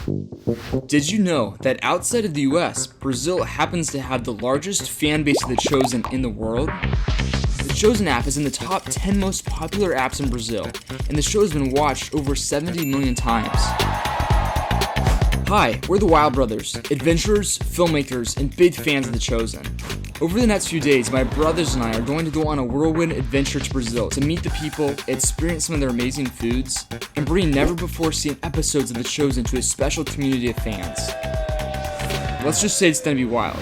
Did you know that outside of the US, Brazil happens to have the largest fan base of The Chosen in the world? The Chosen app is in the top 10 most popular apps in Brazil, and the show has been watched over 70 million times. Hi, we're the Wild Brothers, adventurers, filmmakers, and big fans of The Chosen. Over the next few days, my brothers and I are going to go on a whirlwind adventure to Brazil to meet the people, experience some of their amazing foods, and bring never-before-seen episodes of The Chosen to a special community of fans. Let's just say it's going to be wild.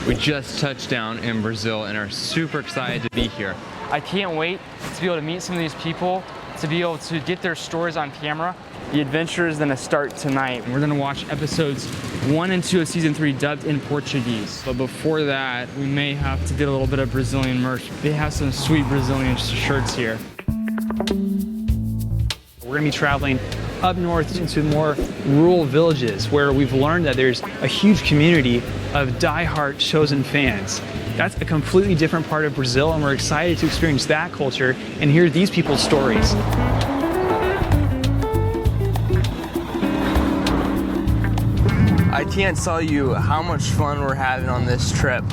We just touched down in Brazil and are super excited to be here. I can't wait to be able to meet some of these people, to be able to get their stories on camera. The adventure is going to start tonight. We're going to watch episodes 1 and 2 of season 3 dubbed in Portuguese. But before that, we may have to get a little bit of Brazilian merch. They have some sweet Brazilian shirts here. We're going to be traveling up north into more rural villages where we've learned that there's a huge community of die-hard Chosen fans. That's a completely different part of Brazil, and we're excited to experience that culture and hear these people's stories. I can't tell you how much fun we're having on this trip.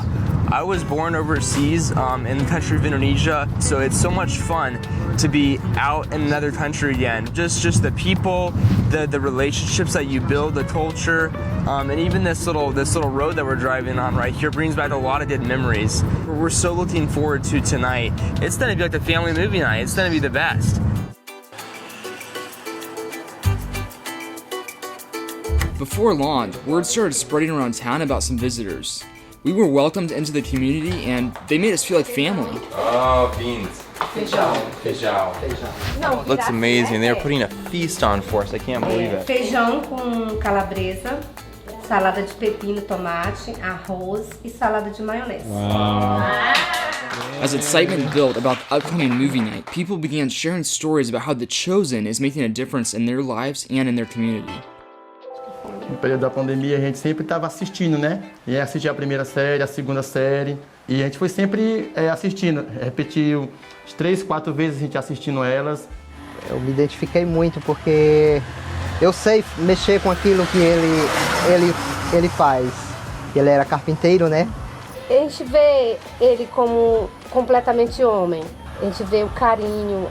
I was born overseas in the country of Indonesia, so it's so much fun to be out in another country again. Just the people, the relationships that you build, the culture, and even this little road that we're driving on right here brings back a lot of good memories. We're so looking forward to tonight. It's gonna be like the family movie night. It's gonna be the best. Before long, word started spreading around town about some visitors. We were welcomed into the community and they made us feel like family. Oh, beans. Feijão. Looks amazing. They're putting a feast on for us. I can't believe it. Feijão com calabresa, salada de pepino, tomate, arroz e salada de maionese. As excitement built about the upcoming movie night, people began sharing stories about how The Chosen is making a difference in their lives and in their community. No período da pandemia, a gente sempre estava assistindo, né? E assistia a primeira série, a segunda série. E a gente foi sempre assistindo. Repetiu 3, 4 vezes a gente assistindo elas. Eu me identifiquei muito porque eu sei mexer com aquilo que ele faz. Ele era carpinteiro, né? A gente vê ele como completamente homem. A gente vê o carinho,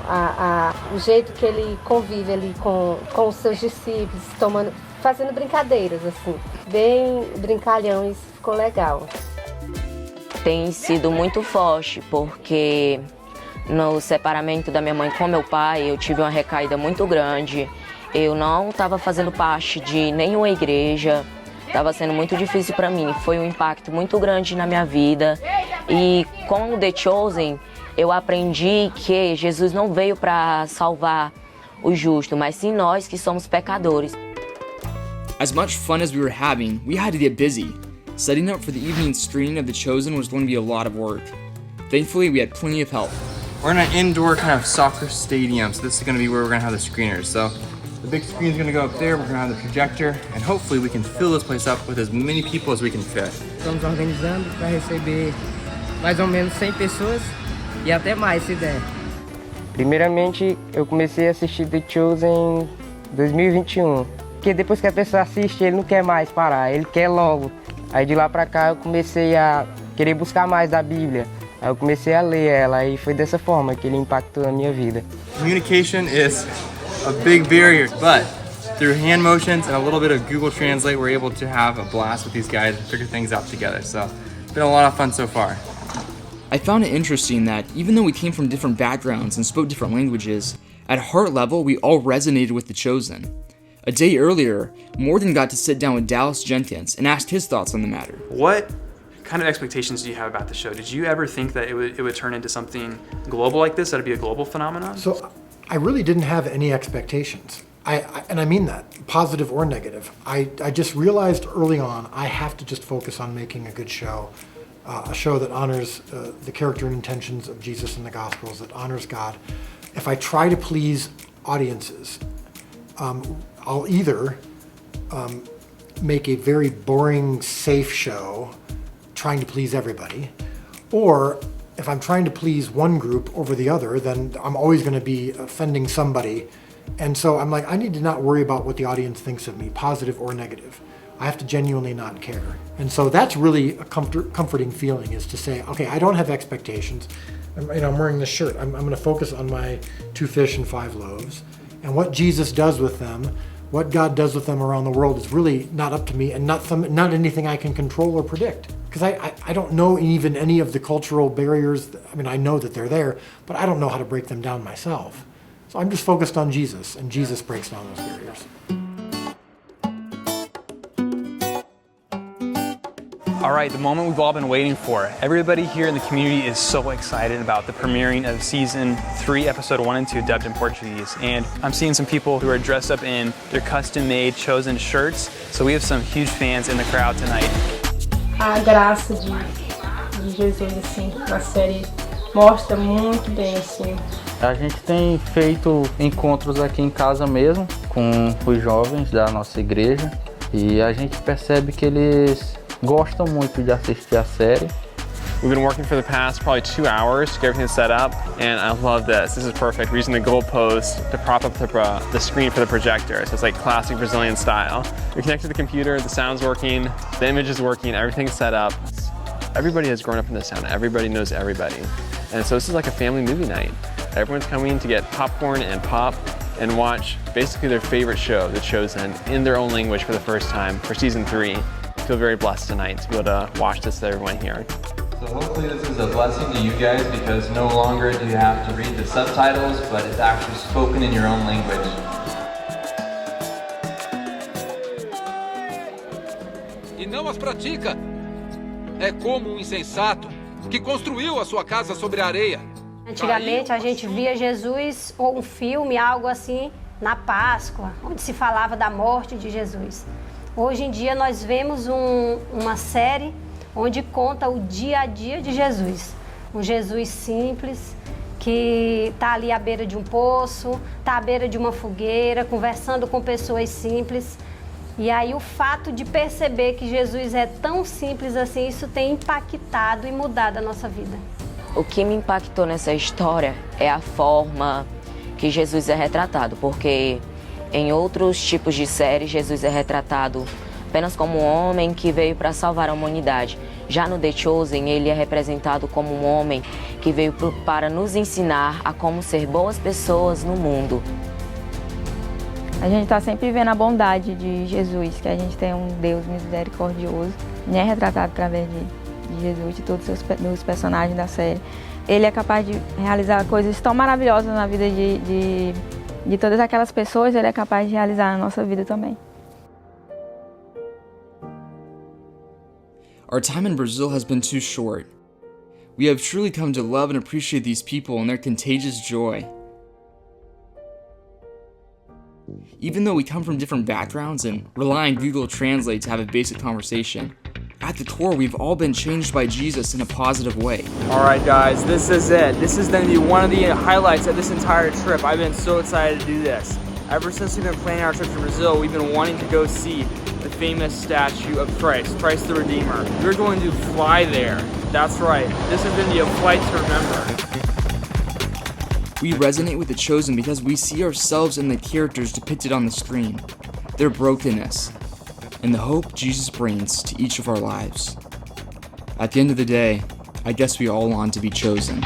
o jeito que ele convive ali com os seus discípulos, fazendo brincadeiras, assim. Bem brincalhão, isso ficou legal. Tem sido muito forte, porque no separamento da minha mãe com meu pai, eu tive uma recaída muito grande. Eu não estava fazendo parte de nenhuma igreja, estava sendo muito difícil para mim. Foi um impacto muito grande na minha vida. E com o The Chosen, eu aprendi que Jesus não veio para salvar o justo, mas sim nós que somos pecadores. As much fun as we were having, we had to get busy. Setting up for the evening screening of The Chosen was going to be a lot of work. Thankfully, we had plenty of help. We're in an indoor kind of soccer stadium, so this is going to be where we're going to have the screeners. So the big screen's going to go up there, we're going to have the projector, and hopefully we can fill this place up with as many people as we can fit. Estamos organizando para receber mais ou menos 100 pessoas e até mais, se der. Primeiramente, eu comecei a assistir The Chosen em 2021. Porque depois que a pessoa assiste, ele não quer mais parar, ele quer logo. Aí de lá pra cá eu comecei a querer buscar mais da Bíblia. Aí eu comecei a ler ela e foi dessa forma que ele impactou a minha vida. Communication is a big barrier, but through hand motions and a little bit of Google Translate, we're able to have a blast with these guys and figure things out together. So it's been a lot of fun so far. I found it interesting that even though we came from different backgrounds and spoke different languages, at heart level we all resonated with The Chosen. A day earlier, Morgan got to sit down with Dallas Jenkins and asked his thoughts on the matter. What kind of expectations do you have about the show? Did you ever think that it would turn into something global like this, that it'd be a global phenomenon? So I really didn't have any expectations. And I mean that, positive or negative. I just realized early on I have to just focus on making a good show, a show that honors the character and intentions of Jesus in the Gospels, that honors God. If I try to please audiences, I'll either make a very boring, safe show trying to please everybody, or if I'm trying to please one group over the other, then I'm always going to be offending somebody And so I'm like, I need to not worry about what the audience thinks of me, positive or negative. I have to genuinely not care. And so that's really a comforting feeling, is to say, okay, I don't have expectations. I'm wearing this shirt. I'm going to focus on my 2 fish and 5 loaves. And what Jesus does with them, what God does with them around the world, is really not up to me, and not anything I can control or predict. Because I don't know even any of the cultural barriers. I mean, I know that they're there, but I don't know how to break them down myself. So I'm just focused on Jesus, and Jesus breaks down those barriers. All right, the moment we've all been waiting for. Everybody here in the community is so excited about the premiering of season 3, episode 1 and 2, dubbed in Portuguese. And I'm seeing some people who are dressed up in their custom-made Chosen shirts. So we have some huge fans in the crowd tonight. A graça de Jesus, assim, na série mostra muito bem, assim. A gente tem feito encontros aqui em casa mesmo, com os jovens da nossa igreja. E a gente percebe que eles gostam muito de assistir a série. We've been working for the past probably 2 hours to get everything set up, and I love this. This is perfect. We're using the goalpost to prop up the screen for the projector. So it's like classic Brazilian style. You're connected to the computer, the sound's working, the image is working, everything's set up. Everybody has grown up in this town. Everybody knows everybody. And so this is like a family movie night. Everyone's coming to get popcorn and pop and watch basically their favorite show, The Chosen, in their own language for the first time for season 3. I feel very blessed tonight to be able to watch this with everyone here. So hopefully this is a blessing to you guys, because no longer do you have to read the subtitles, but it's actually spoken in your own language. E não as pratica. É como insensato que construiu a sua casa sobre a areia. Antigamente a gente via Jesus ou um filme, algo assim, na Páscoa, onde se falava da morte de Jesus. Hoje em dia nós vemos uma série onde conta o dia a dia de Jesus. Um Jesus simples, que está ali à beira de um poço, está à beira de uma fogueira, conversando com pessoas simples. E aí o fato de perceber que Jesus é tão simples assim, isso tem impactado e mudado a nossa vida. O que me impactou nessa história é a forma que Jesus é retratado, porque em outros tipos de séries, Jesus é retratado apenas como um homem que veio para salvar a humanidade. Já no The Chosen, ele é representado como um homem que veio para nos ensinar a como ser boas pessoas no mundo. A gente está sempre vendo a bondade de Jesus, que a gente tem um Deus misericordioso, e é retratado através de Jesus, de todos os personagens da série. Ele é capaz de realizar coisas tão maravilhosas na vida de todas aquelas pessoas, ele é capaz de realizar na nossa vida também. Our time in Brazil has been too short. We have truly come to love and appreciate these people and their contagious joy. Even though we come from different backgrounds and rely on Google Translate to have a basic conversation, at the core we've all been changed by Jesus in a positive way. Alright guys, this is it. This is going to be one of the highlights of this entire trip. I've been so excited to do this. Ever since we've been planning our trip to Brazil, we've been wanting to go see the famous statue of Christ the Redeemer. We're going to fly there. That's right. This is going to be a flight to remember. We resonate with The Chosen because we see ourselves in the characters depicted on the screen, their brokenness, and the hope Jesus brings to each of our lives. At the end of the day, I guess we all want to be chosen.